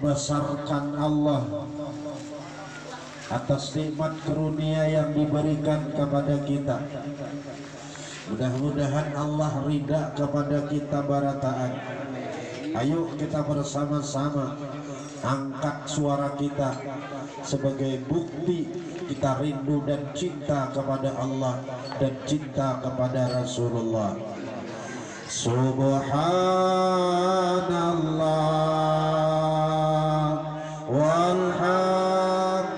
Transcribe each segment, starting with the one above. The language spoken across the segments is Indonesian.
membesarkan Allah atas nikmat karunia yang diberikan kepada kita. Mudah-mudahan Allah ridha kepada kita barataan. Ayo kita bersama-sama angkat suara kita sebagai bukti kita rindu dan cinta kepada Allah dan cinta kepada Rasulullah. Subhanallah walhamdulillah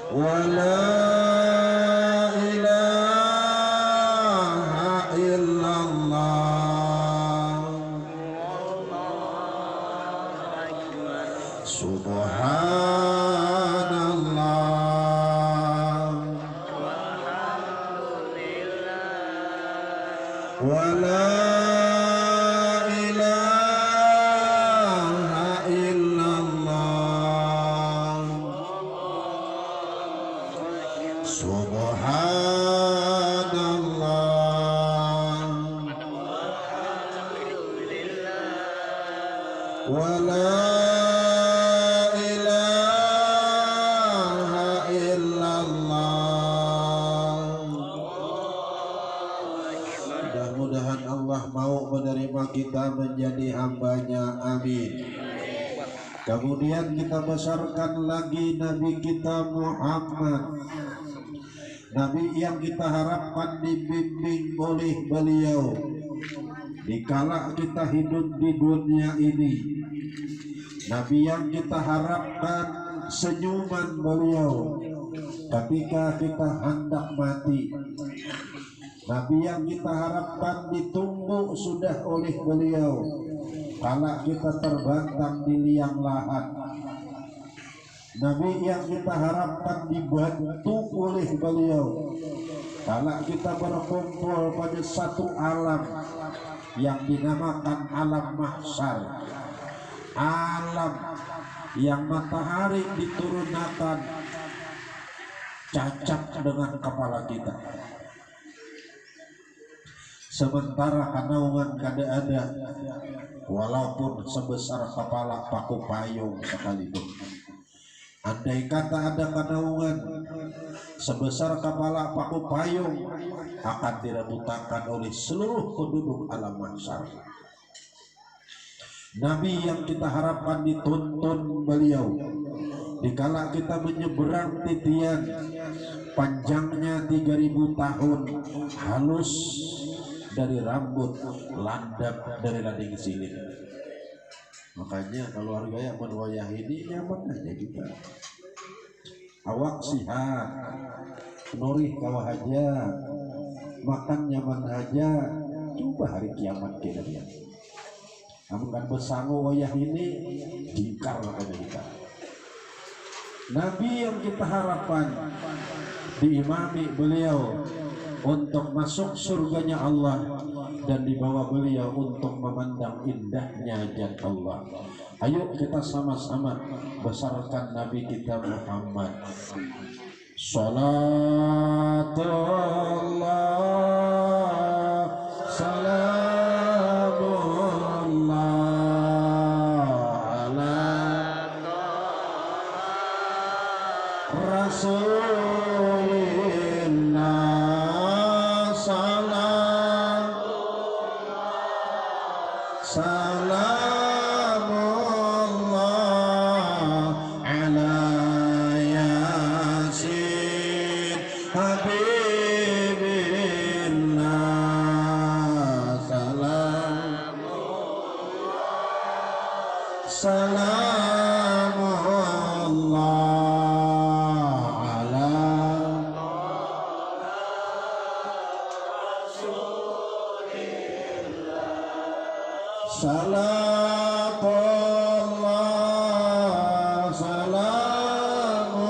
wala Mudah-mudahan Allah mau menerima kita menjadi hambanya, amin. Kemudian kita besarkan lagi Nabi kita Muhammad, Nabi yang kita harapkan dibimbing oleh beliau dikala kita hidup di dunia ini, Nabi yang kita harapkan senyuman beliau ketika kita hendak mati, Nabi yang kita harapkan ditunggu sudah oleh beliau kala kita terbentang di liang lahat, Nabi yang kita harapkan dibantu oleh beliau kala kita berkumpul pada satu alam yang dinamakan alam mahsyar, alam yang matahari diturunkan cacat dengan kepala kita, sementara kanaungan kada ada walaupun sebesar kepala paku payung sekalipun. Andai kata ada kanaungan sebesar kepala paku payung akan direbutakan oleh seluruh penduduk alam mahsyar. Nabi yang kita harapkan dituntun beliau dikala kita menyeberang titian panjangnya 3000 tahun, halus dari rambut, landap dari lading siling. Makanya kalau harga yang menwayah ini nyaman aja kita, awak sihat, norih kawah aja, makan nyaman aja. Coba hari kiamat kita lihat, namun kan besangu wayah ini jingkar makanya kita. Nabi yang kita harapkan diimami beliau untuk masuk surganya Allah dan dibawa beliau untuk memandang indahnya janji Allah. Ayo kita sama-sama besarkan Nabi kita Muhammad. Salatullah salamullah ala Rasulillah, salamullah ala yasin habibillah, salamullah ala salatullah salamullah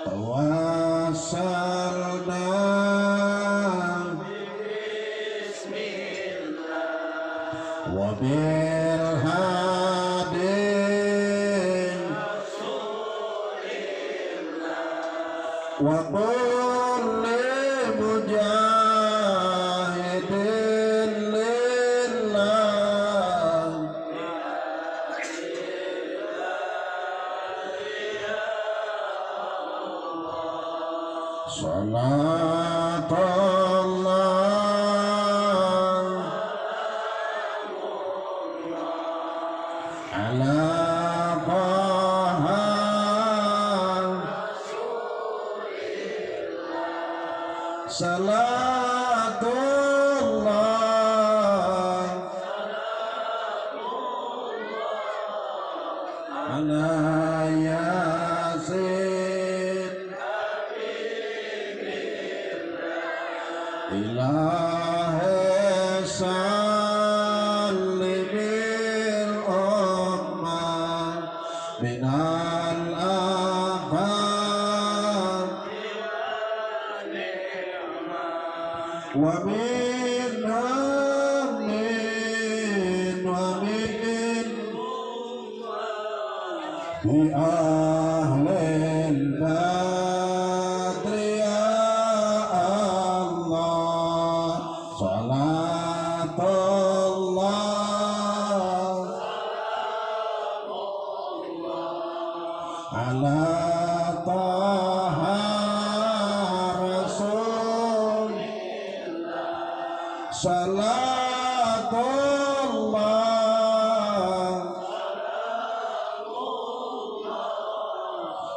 tawassalna wa bil hadi wa kulli mujahidin lillah salatullah ala salatullah ala yasin ilahi salimil ummah minal afat wa min amin wa min bi ahlil badri ya Allah salatullah ala taha rasul salatullah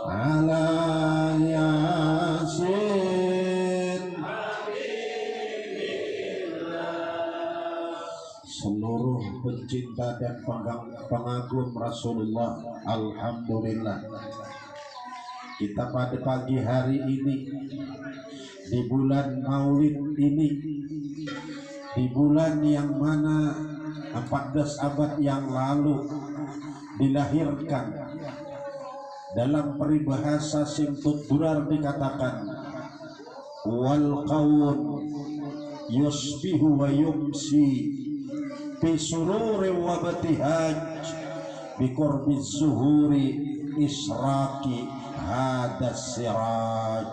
ala yasin. Seluruh pencinta dan pengagum Rasulullah, alhamdulillah kita pada pagi hari ini di bulan Maulid ini, di bulan yang mana 14 abad yang lalu dilahirkan. Dalam peribahasa Simtud Durar dikatakan wal qaun yusbihu wa yumsi bi sururi wa batihaj bi qurbi zuhuri israqi hadas siraj.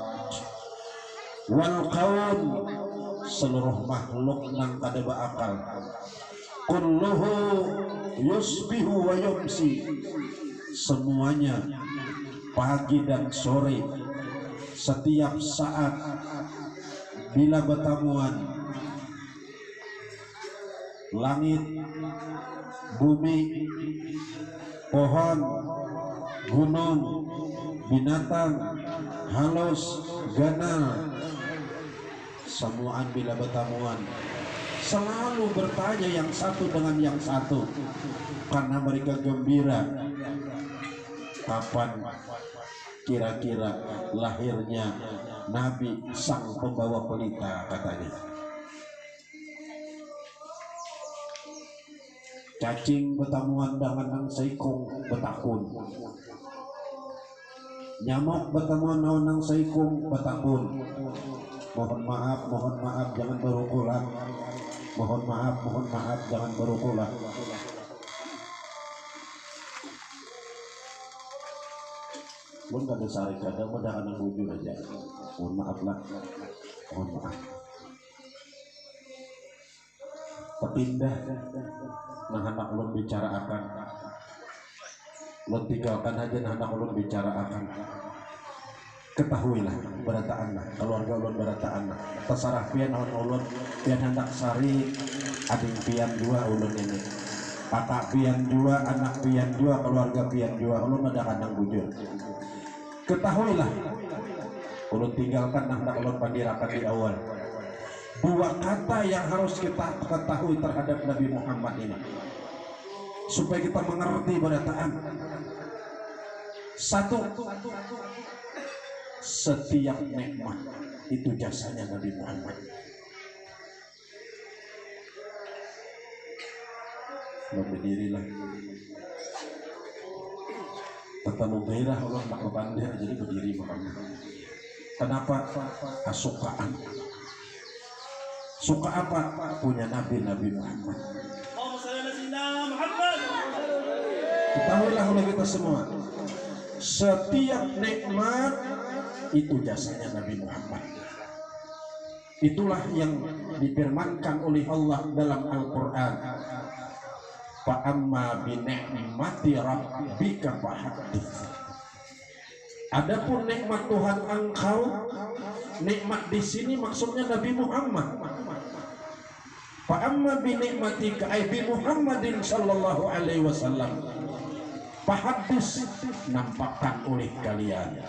Wal qaun seluruh makhluk nang kada beakal, kulluhu yusbihu wa yumsi semuanya pagi dan sore setiap saat bila bertamuan langit, bumi, pohon, gunung, binatang, halus, ganal, semuaan bila bertamuan selalu bertanya yang satu dengan yang satu karena mereka gembira kapan kira-kira lahirnya Nabi sang pembawa pelita katanya. Cacing bertamuan dengan nang saikung betakun, nyamuk bertamuan dengan nang saikung betakun. Mohon maaf jangan berukulan. Mohon maaf jangan berukulan. Mun kada sari kada mudah anak wujud aja. Mohon maaf lah. Mohon maaf. Kepindah nah anak ulun bicara akan. Ulun tinggalkan aja nah anak ulun bicara akan. Ketahuilah berataanlah keluarga ulun berataanlah. Terserah pian ulun pian hendak sari ading pian dua ulun ini. Kakak pian dua, anak pian dua, keluarga pian dua, ulun ada kandang bujur. Ketahuilah ulun tinggalkan hendak ulun pandirakan di awal dua kata yang harus kita ketahui terhadap Nabi Muhammad ini supaya kita mengerti berataan. Satu, setiap nikmat itu jasanya Nabi Muhammad. Berdirilah tetap gairah Allah tak kepandai jadi berdiri makanya. Kenapa? Asukaan. Suka apa? Punya Nabi Muhammad. Ketahuilah oleh kita semua, setiap nikmat Itu jasanya Nabi Muhammad. Itulah yang difirmankan oleh Allah dalam Al-Quran. Fa amma bi ni'mati rabbika fahaddits. Adapun nikmat Tuhan engkau, nikmat di sini maksudnya Nabi Muhammad. Fa amma bi ni'matika ay bi Muhammadin sallallahu alaihi wasallam. Fahaddits, nampakkan oleh kalian.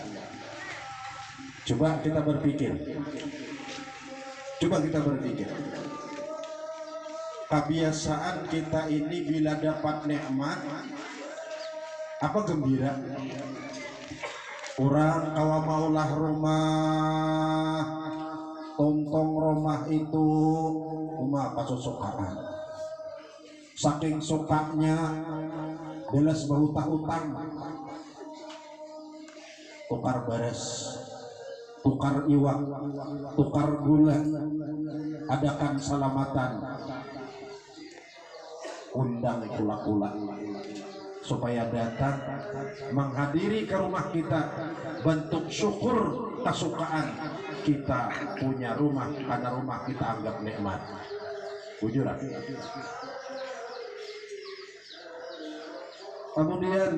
Coba kita berpikir. Kebiasaan kita ini bila dapat nikmat apa gembira. Orang kawa maulah rumah, tontong rumah itu rumah kesukaan. Saking sukanya belas berhutang-hutang, tukar beres, tukar iwak, tukar gula, adakan salamatan, undang kula-kula supaya datang menghadiri ke rumah kita, bentuk syukur kesukaan kita punya rumah, karena rumah kita anggap nikmat. Bujuran. Kemudian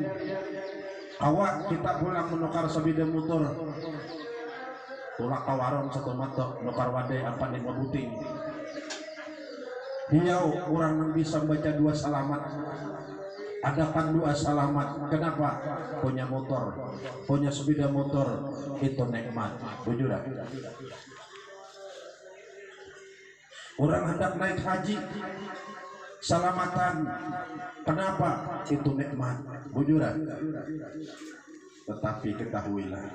awak kita pulang menukar sebida motor, tulak kawarong satu matok nukar wadai apa nih buting. Hiau orang yang bisa baca dua salamat, adakan dua salamat. Kenapa? Punya motor, punya sepeda motor, itu nikmat. Bujuran. Orang hendak naik haji, salamatan. Kenapa? Itu nikmat. Bujuran. Tetapi ketahuilah,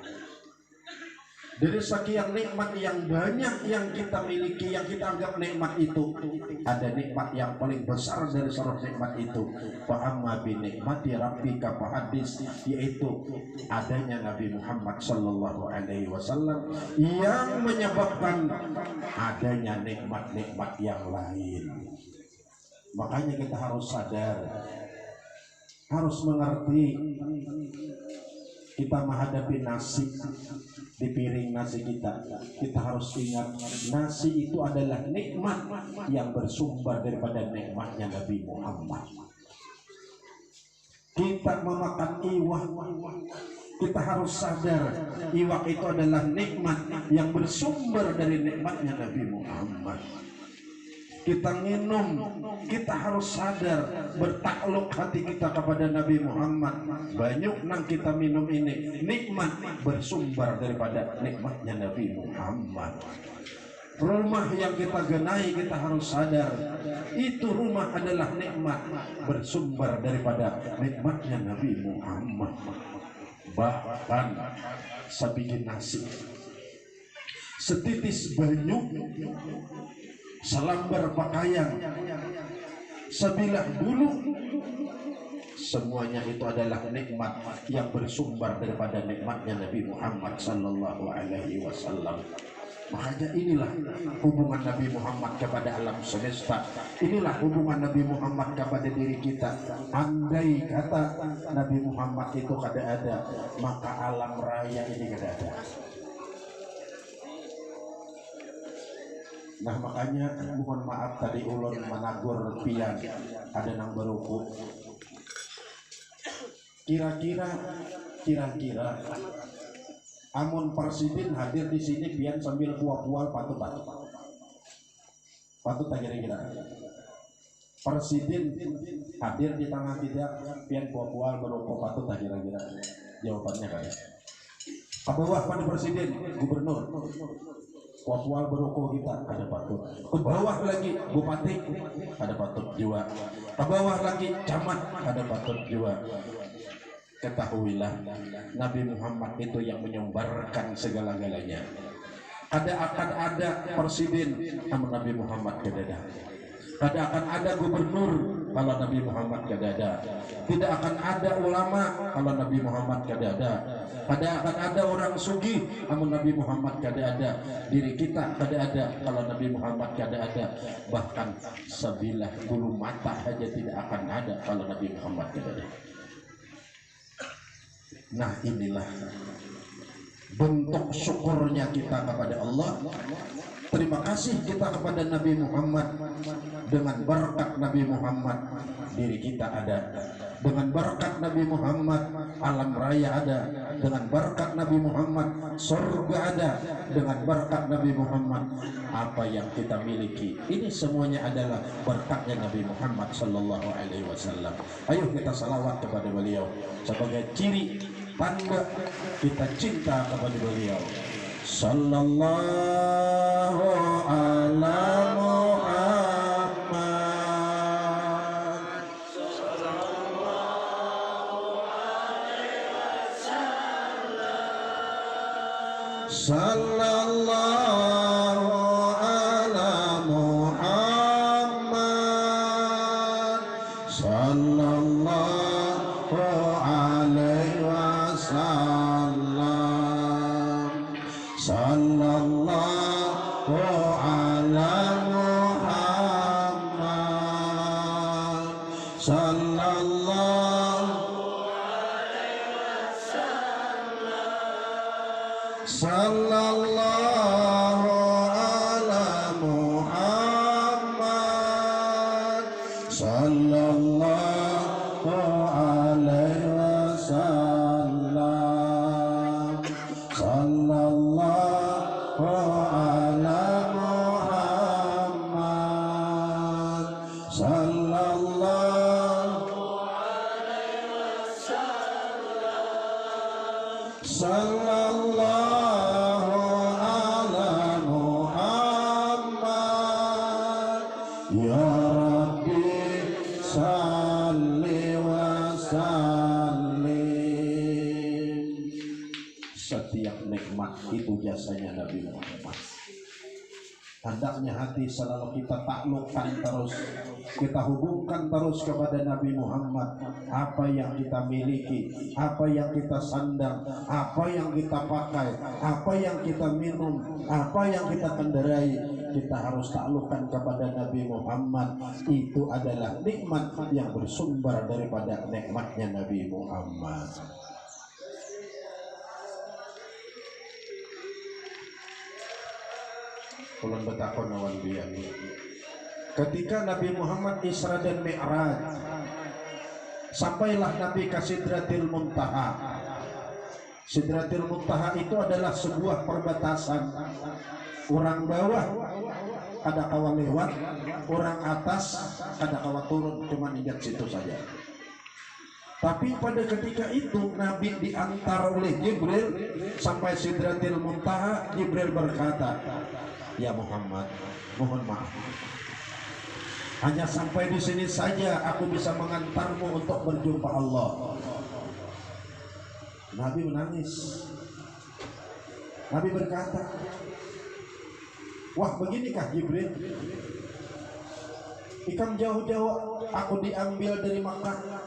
dari sekian nikmat yang banyak yang kita miliki, yang kita anggap nikmat itu, ada nikmat yang paling besar dari seluruh nikmat itu. Fa amma bi nikmati rabbika fahaddits, yaitu adanya Nabi Muhammad sallallahu alaihi wasallam yang menyebabkan adanya nikmat-nikmat yang lain. Makanya kita harus sadar, harus mengerti, kita menghadapi nasi di piring nasi kita harus ingat nasi itu adalah nikmat yang bersumber daripada nikmatnya Nabi Muhammad. Kita memakan iwak, kita harus sadar iwak itu adalah nikmat yang bersumber dari nikmatnya Nabi Muhammad. Kita minum, kita harus sadar, bertakluk hati kita kepada Nabi Muhammad. Banyak nang kita minum ini nikmat bersumber daripada nikmatnya Nabi Muhammad. Rumah yang kita genai, kita harus sadar itu rumah adalah nikmat bersumber daripada nikmatnya Nabi Muhammad. Bahkan sebiji nasi, setitis banyu, selambar pakaian, sebilah bulu, semuanya itu adalah nikmat yang bersumber daripada nikmatnya Nabi Muhammad sallallahu alaihi wasallam. Makanya inilah hubungan Nabi Muhammad kepada alam semesta. Inilah hubungan Nabi Muhammad kepada diri kita. Andai kata Nabi Muhammad itu kada ada, maka alam raya ini kada ada. Nah makanya mohon maaf tadi ulun menagur pian ada nang beruku. Kira-kira amun presiden hadir di sini pian sambil pual-pual patut tak kira-kira. Presiden hadir di tengah kita pian pual-pual beruku patut tak kira-kira. Jawabannya kayak ke bawah pada presiden, gubernur, pual beroko kita ada patut. Ke bawah lagi bupati ada patut juga. Ke bawah lagi camat ada patut juga. Ketahuilah Nabi Muhammad itu yang menyumbarkan segala-galanya. Akan ada presiden sama Nabi Muhammad kedada. Tidak akan ada gubernur kalau Nabi Muhammad kada ada. Tidak akan ada ulama kalau Nabi Muhammad kada ada. Tidak akan ada orang sugih kalau Nabi Muhammad kada ada. Diri kita kada ada kalau Nabi Muhammad kada ada. Bahkan sebilah bulu mata saja tidak akan ada kalau Nabi Muhammad kada ada. Nah inilah bentuk syukurnya kita kepada Allah. Terima kasih kita kepada Nabi Muhammad. Dengan berkat Nabi Muhammad diri kita ada, dengan berkat Nabi Muhammad alam raya ada, dengan berkat Nabi Muhammad surga ada, dengan berkat Nabi Muhammad apa yang kita miliki ini semuanya adalah berkatnya Nabi Muhammad Sallallahu Alaihi Wasallam. Ayo kita salawat kepada beliau sebagai ciri tanda kita cinta kepada beliau. Sallallahu ala Muhammad, sallallahu ala Muhammad, sallallahu alaihi wasallam, sallallahu ala Muhammad, sallallahu sallallahu ala Muhammad, sallallahu alaihi wasallam, sallallahu ala Muhammad, sallallahu sallallahu ala Muhammad. Ya Rabbi salli wa sallim. Setiap nikmat itu jasanya Nabi Muhammad. Hendaknya hati selalu kita taklukkan terus, kita hubungkan terus kepada Nabi Muhammad. Apa yang kita miliki, apa yang kita sandang, apa yang kita pakai, apa yang kita minum, apa yang kita kendarai, kita harus taklukkan kepada Nabi Muhammad. Itu adalah nikmat yang bersumber daripada nikmatnya Nabi Muhammad. Kulon betakon awan biang. Ketika Nabi Muhammad Isra dan Mi'raj, sampailah Nabi ke Sidratil Muntaha. Sidratil Muntaha itu adalah sebuah perbatasan. Orang bawah ada kawa lewat, orang atas ada kawa turun, cuma injak situ saja. Tapi pada ketika itu Nabi diantar oleh Jibril sampai Sidratil Muntaha. Jibril berkata, "Ya Muhammad, mohon maaf. Hanya sampai di sini saja aku bisa mengantarmu untuk berjumpa Allah." Nabi menangis. Nabi berkata, "Wah, beginikah Jibril? Ikam jauh-jauh aku diambil dari Makkah.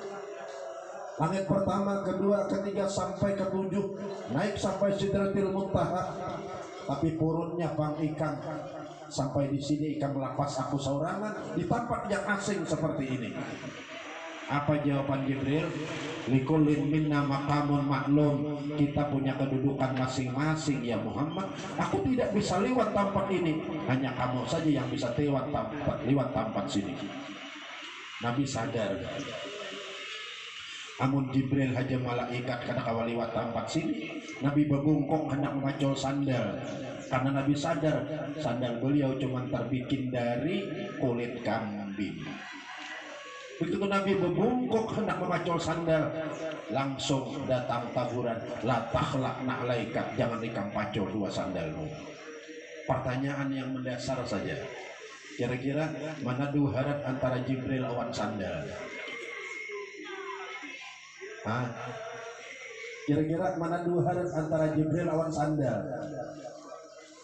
Langit pertama, kedua, ketiga, sampai ketujuh, naik sampai Sidratil Muntaha. Tapi purunnya bang ikan sampai di sini ikan melepas aku saurangan di tempat yang asing seperti ini." Apa jawaban Jibril? "Likulin minna maqamun maklum." Kita punya kedudukan masing-masing ya Muhammad. Aku tidak bisa lewat tempat ini. Hanya kamu saja yang bisa lewat tempat sini. Nabi sadar. Amun Jibril haja malaikat kada kawa liwat tempat sini. Nabi bebungkuk hendak memacol sandal, karena Nabi sadar sandal beliau cuma terbikin dari kulit kambing. Begitu Nabi bebungkuk hendak memacol sandal, langsung datang taburan, "La takhlaqna alaika," jangan ikam pacol dua sandalmu. Pertanyaan yang mendasar saja, kira-kira mana duharat antara Jibril lawan sandal? Kira-kira mana duharat antara Jibril lawan sandal?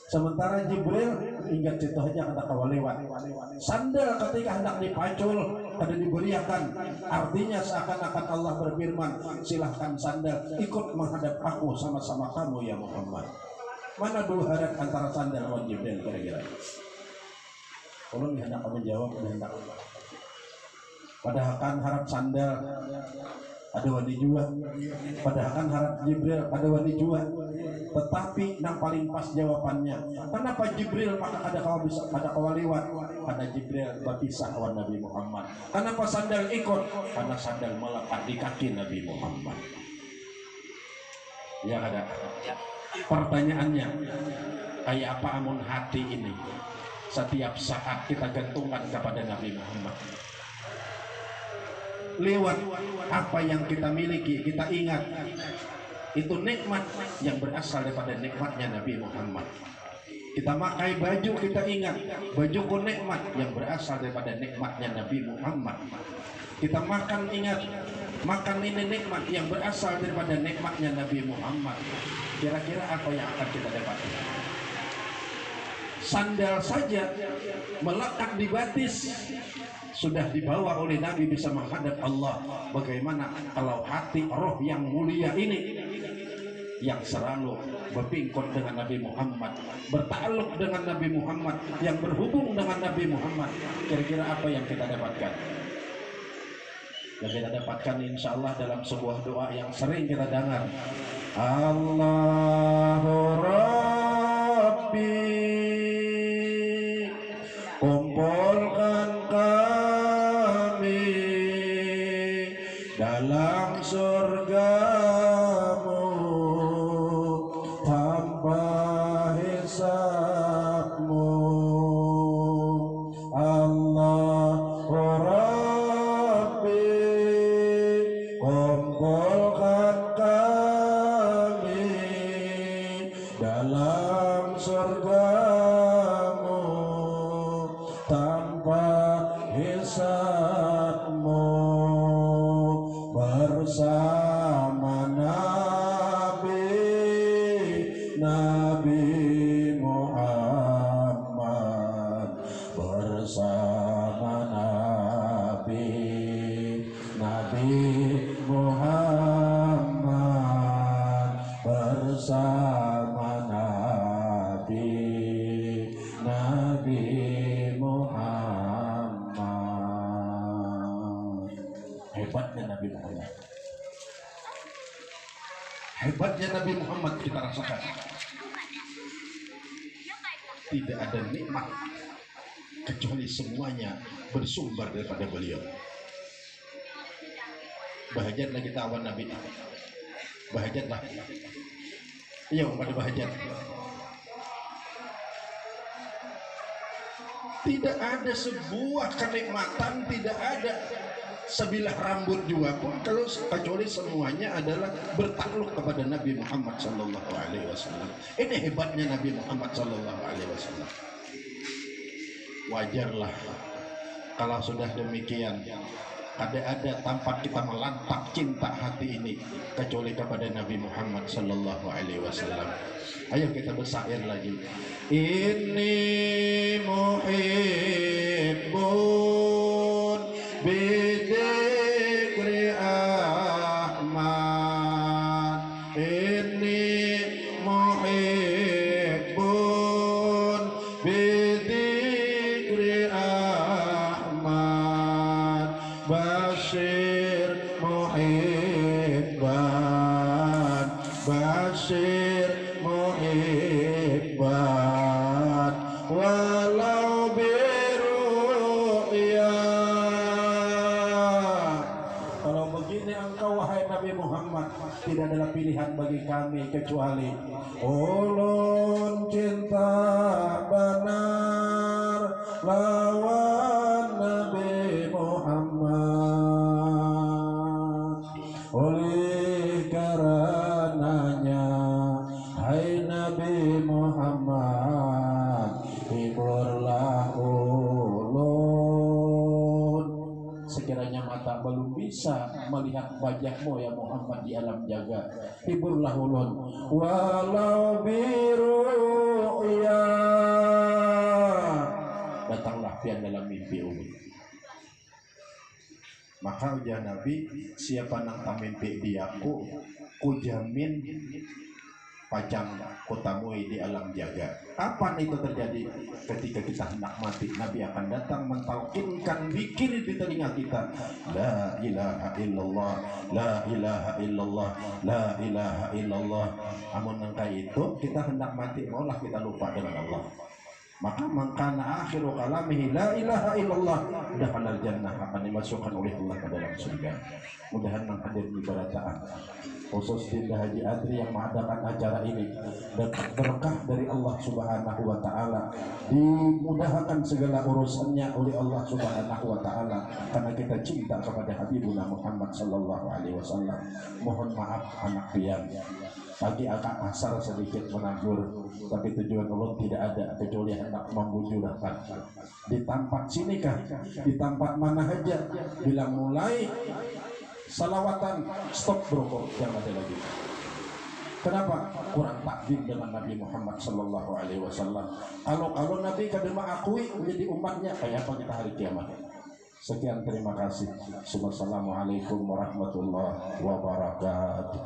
Sementara Jibril ingat situ aja kata kawa lewat. Sandal ketika hendak dipacul kada diberiakan. Artinya seakan-akan Allah berfirman, "Silahkan sandal ikut menghadap aku sama-sama kamu ya Muhammad." Mana duharat antara sandal lawan Jibril kira-kira? Kalau hendak kamu jawab, hendak. Padahal kan harap sandal ada wani jua, padahal kan harap Jibril ada wani jua. tetapi yang paling pas jawabannya, kenapa Jibril maka ada kau bisa ada kau liwat, ada Jibril berpisah wan Nabi Muhammad. Kenapa sandal ikut, karena sandal melekat di kaki Nabi Muhammad. Ya ada. Pertanyaannya, kayak apa amun hati ini setiap saat kita gantungkan kepada Nabi Muhammad? Lewat apa yang kita miliki, kita ingat itu nikmat yang berasal daripada nikmatnya Nabi Muhammad. Kita pakai baju, kita ingat bajuku nikmat yang berasal daripada nikmatnya Nabi Muhammad. Kita makan, ingat makan ini nikmat yang berasal daripada nikmatnya Nabi Muhammad. Kira-kira apa yang akan kita dapatkan? Sandal saja melekat di batis sudah dibawa oleh Nabi bisa menghadap Allah. Bagaimana kalau hati roh yang mulia ini yang selalu berpingkot dengan Nabi Muhammad, bertakluk dengan Nabi Muhammad, yang berhubung dengan Nabi Muhammad, kira-kira apa yang kita dapatkan? Yang kita dapatkan insya Allah dalam sebuah doa yang sering kita dengar, Allahu Rabbi, kumpulkan kami dalam surgamu tanpa hisabmu. Allahu Rabbi, kumpulkan kami dalam surgamu tanpa hisabmu, bersama Nabi Muhammad, bersama Nabi Muhammad, bersama Nabi Muhammad. Hebatnya Nabi Muhammad. Hebatnya Nabi Muhammad kita rasakan. Tidak ada nikmat kecuali semuanya bersumber daripada beliau. Bahajatlah kita awan Nabi. Bahajatlah. Iya, pada bahajat. Tidak ada sebuah kenikmatan, tidak ada sebilah rambut juga pun kalau kecuali semuanya adalah bertakluk kepada Nabi Muhammad sallallahu alaihi wasallam. Ini hebatnya Nabi Muhammad sallallahu alaihi wasallam. Wajarlah kalau sudah demikian, ada tampak kita melantap cinta hati ini kecuali kepada Nabi Muhammad sallallahu alaihi wasallam. Ayo kita bersair lagi. Inni muhibbun bidzikri Ahmad. Inni muhibbun bidzikri Ahmad. Bashir muhibban, bashir muhibban, walau biru'ya. Kalau begini engkau wahai Nabi Muhammad, tidak ada pilihan bagi kami kecuali ulun cinta benar lawan Nabi Muhammad. Oleh karenanya hai Nabi Muhammad, hiburlah ulun. Sekiranya mata belum bisa melihat wajahmu ya Muhammad di alam jaga, hiburlah ulun walau biru'ya. Datanglah pian dalam mimpi ulun. Maka ujar Nabi, siapa nang tak mimpi diaku, ku jamin pajang kotamui di alam jaga. Kapan itu terjadi? Ketika kita hendak mati, Nabi akan datang mentalkinkan, bikin di telinga kita, la ilaha illallah, la ilaha illallah, la ilaha illallah. Amun nangkai itu kita hendak mati, maulah kita lupa dengan Allah. Maka mangkana akhiru kalamihi la ilaha illallah, dakhalal jannah, akan dimasukkan oleh Allah ke dalam surga. Mudahan menghadir di berataan khusus Dinda Haji Adri yang mengadakan acara ini, dapat berkah dari Allah Subhanahu wa taala, dimudahkan segala urusannya oleh Allah Subhanahu wa taala, karena kita cinta kepada Habibuna Muhammad sallallahu alaihi wasallam. Mohon maaf anak pian, pagi agak kasar sedikit menagur, tapi tujuan Allah tidak ada kecuali hendak membujurkan. Di tempat sini kah, di tempat mana saja, bila mulai salawatan, stop bro, jangan ada lagi. Kenapa? Kurang takdim dengan Nabi Muhammad sallallahu alaihi wasallam. Kalau Nabi kadang mengakui menjadi umatnya, kayak apa kita hari kiamat. Sekian, terima kasih. Wassalamualaikum warahmatullahi wabarakatuh.